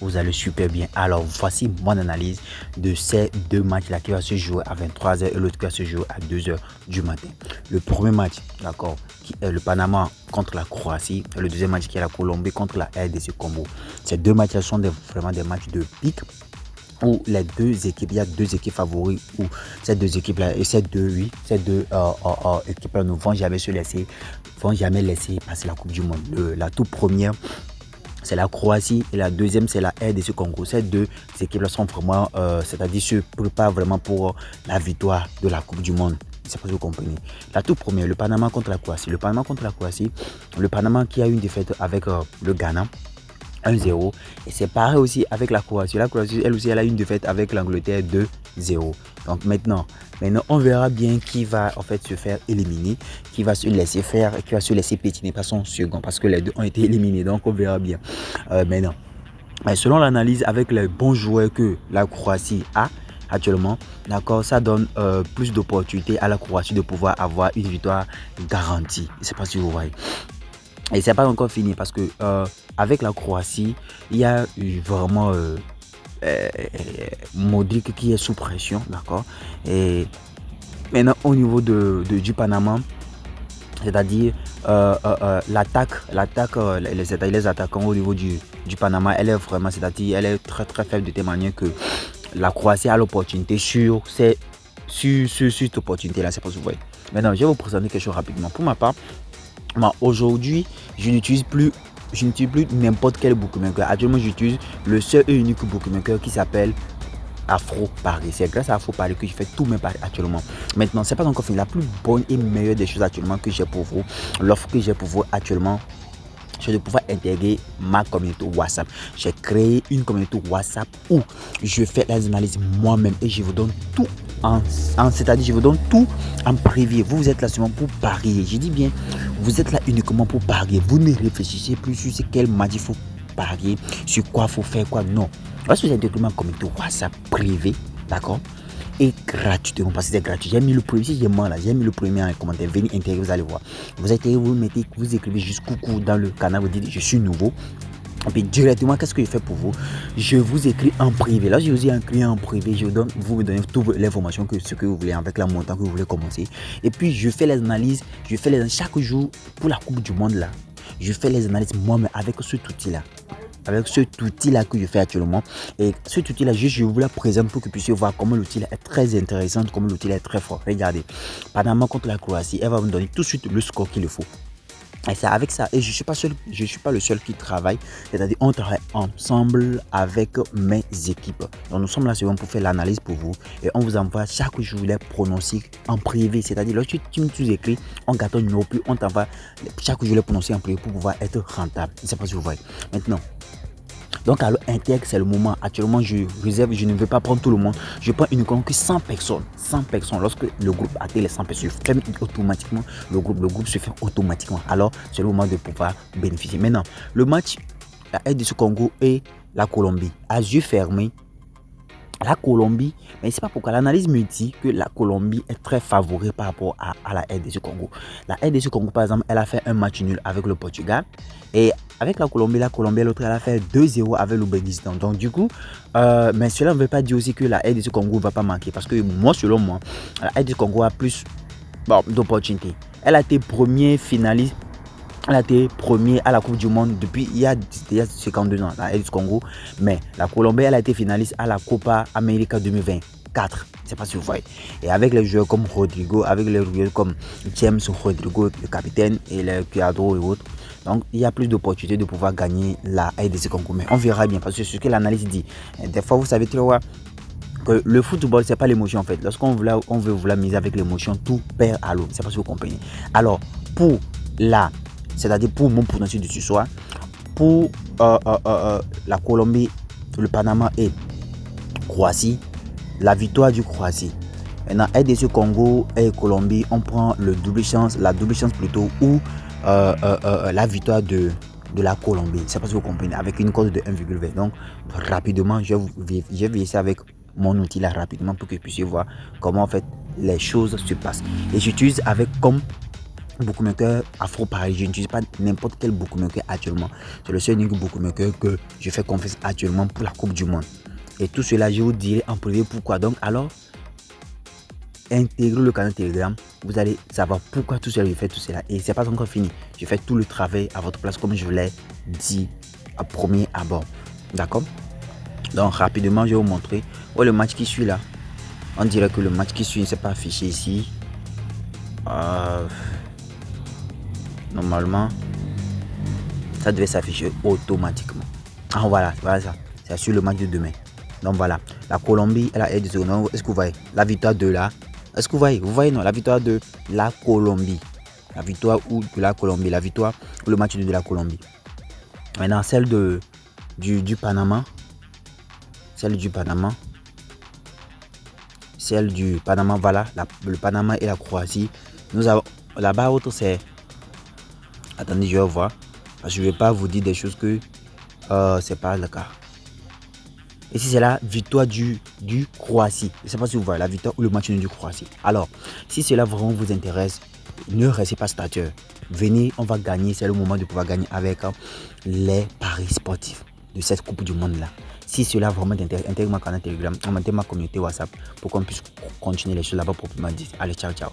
vous allez super bien. Alors, voici mon analyse de ces deux matchs-là qui va se jouer à 23h et l'autre qui va se jouer à 2h du matin. Le premier match, d'accord, qui est le Panama contre la Croatie, et le deuxième match qui est la Colombie contre la RDC Congo. Ces deux matchs-là sont vraiment des matchs de pic où les deux équipes, il y a deux équipes favoris, où ces deux équipes-là, et ces deux équipes-là ne vont jamais laisser passer la Coupe du Monde. La toute première, c'est la Croatie et la deuxième c'est la RDC Congo. Ces deux équipes là sont vraiment, c'est-à-dire se préparent vraiment pour la victoire de la Coupe du Monde. C'est pas si vous comprenez. La toute première, le Panama contre la Croatie. Le Panama qui a eu une défaite avec le Ghana 1-0. Et c'est pareil aussi avec la Croatie. La Croatie, elle aussi, elle a eu une défaite avec l'Angleterre 2-0. Donc maintenant, on verra bien qui va en fait se faire éliminer, qui va se laisser faire, qui va se laisser pétiner par son second, parce que les deux ont été éliminés. Donc on verra bien maintenant. Mais selon l'analyse, avec les bons joueurs que la Croatie a actuellement, d'accord, ça donne plus d'opportunités à la Croatie de pouvoir avoir une victoire garantie. Je ne sais pas si vous voyez. Et c'est pas encore fini parce que avec la Croatie, il y a vraiment Modric qui est sous pression, d'accord. Et maintenant au niveau du Panama, c'est-à-dire l'attaque, les attaquants au niveau du Panama, elle est vraiment, c'est-à-dire elle est très très faible de telle manière que la Croatie a l'opportunité sur cette opportunité là. C'est pas ce que vous voyez. Maintenant, je vais vous présenter quelque chose rapidement. Pour ma part, aujourd'hui, je n'utilise plus n'importe quel bookmaker. Actuellement, j'utilise le seul et unique bookmaker qui s'appelle Afro Paris. C'est grâce à Afro Paris que je fais tous mes paris actuellement. Maintenant, c'est pas encore fini. La plus bonne et meilleure des choses actuellement que j'ai pour vous, l'offre que j'ai pour vous actuellement, c'est de pouvoir intégrer ma communauté WhatsApp. J'ai créé une communauté WhatsApp où je fais les analyses moi-même et je vous donne tout c'est-à-dire je vous donne tout en privé. Vous êtes là seulement pour parier. Je dis bien, vous êtes là uniquement pour parier. Vous ne réfléchissez plus sur quel match il faut parier, sur quoi il faut faire quoi. Non. Lorsque j'ai intégré ma communauté WhatsApp privé, d'accord, et gratuitement, parce que c'est gratuit. J'ai mis le premier, si j'ai mis le premier en commentaire. Venez intégrer, vous allez voir. Vous intégrez, vous écrivez juste coucou dans le canal, vous dites je suis nouveau. Et puis directement, qu'est-ce que je fais pour vous? Je vous écris en privé. Là, je vous ai écrit en privé. Vous me donnez toute l'information ce que vous voulez avec la montant que vous voulez commencer. Et puis, je fais les analyses. Chaque jour pour la Coupe du Monde là. Je fais les analyses moi-même avec cet outil-là. Avec cet outil-là que je fais actuellement. Et cet outil-là, je vous la présente pour que vous puissiez voir comment l'outil est très intéressant, comment l'outil est très fort. Regardez, Panama contre la Croatie, elle va me donner tout de suite le score qu'il faut. Et c'est avec ça, et je suis pas le seul qui travaille, c'est-à-dire on travaille ensemble avec mes équipes. Donc nous sommes là souvent pour faire l'analyse pour vous et on vous envoie chaque jour les pronostics en privé, c'est-à-dire lorsque tu nous écris, on garde ton numéro, puis on t'envoie chaque jour les pronostics en privé pour pouvoir être rentable. Je ne sais pas si vous voyez. Maintenant, donc alors intègre, c'est le moment. Actuellement, je ne veux pas prendre tout le monde. Je prends uniquement que 100 personnes. 100 personnes. Lorsque le groupe atteint les 100 personnes, je ferme automatiquement le groupe se ferme automatiquement. Alors, c'est le moment de pouvoir bénéficier. Maintenant, le match, la RDC Congo et la Colombie. À yeux fermés, la Colombie, mais c'est pas pourquoi l'analyse me dit que la Colombie est très favorable par rapport à la RDC Congo. La RDC Congo, par exemple, elle a fait un match nul avec le Portugal. Et avec la Colombie, l'autre, elle a fait 2-0 avec l'Ouzbékistan. Donc, du coup, mais cela ne veut pas dire aussi que la RDC Congo ne va pas manquer. Parce que moi, selon moi, la RDC Congo a plus d'opportunités. Elle a été première finaliste. Elle a été premier à la Coupe du Monde depuis il y a 52 ans, la RDC Congo. Mais la Colombie, elle a été finaliste à la Copa América 2024. Je ne sais pas si vous voyez. Et avec les joueurs comme Rodrigo, avec les joueurs comme James Rodrigo, le capitaine, et les Cuadro et autres. Donc, il y a plus d'opportunités de pouvoir gagner la RDC Congo. Mais on verra bien parce que c'est ce que l'analyse dit. Des fois, vous savez très bien que le football, c'est pas l'émotion en fait. Lorsqu'on veut vouloir miser avec l'émotion, tout perd à l'eau. C'est pas si vous comprenez. Alors, c'est-à-dire pour mon pronostic de ce soir, pour la Colombie, le Panama et Croatie, la victoire du Croatie. Maintenant, RDC Congo et Colombie, on prend la double chance plutôt, ou la victoire de la Colombie. C'est pas si vous comprenez, avec une cote de 1,20. Donc, rapidement, je vais essayer avec mon outil là rapidement pour que vous puissiez voir comment en fait les choses se passent. Et j'utilise avec comme bookmaker afro-parisien. Je n'utilise pas n'importe quel bookmaker actuellement. C'est le seul unique bookmaker que je fais confiance actuellement pour la Coupe du Monde. Et tout cela, je vous dirai en privé pourquoi. Donc, alors, intégrez le canal Telegram. Vous allez savoir pourquoi tout cela, je fais tout cela. Et c'est pas encore fini. Je fais tout le travail à votre place, comme je vous l'ai dit à premier abord. D'accord? Donc, rapidement, je vais vous montrer. Oh, le match qui suit là. On dirait que le match qui suit ne s'est pas affiché ici. Normalement, ça devait s'afficher automatiquement. Ah voilà, voilà ça. C'est sur le match de demain. Donc voilà, la Colombie, elle a aidé. Est-ce que vous voyez la victoire de la... Est-ce que vous voyez non, la victoire de la Colombie. La victoire ou de la Colombie. La victoire ou le match de la Colombie. Maintenant, celle du Panama. Celle du Panama. Celle du Panama, voilà. Le Panama et la Croatie. Nous avons... Là-bas, autre c'est... Attendez, je vais voir. Parce que je ne vais pas vous dire des choses que c'est pas le cas. Ici, c'est la victoire du Croatie. Je ne sais pas si vous voyez la victoire ou le match du Croatie. Alors, si cela vraiment vous intéresse, ne restez pas stateur. Venez, on va gagner. C'est le moment de pouvoir gagner avec les paris sportifs de cette Coupe du Monde là. Si cela vraiment t'intéresse, intègre ma canal Telegram, intègre ma communauté WhatsApp pour qu'on puisse continuer les choses là-bas proprement dit. Allez, ciao, ciao.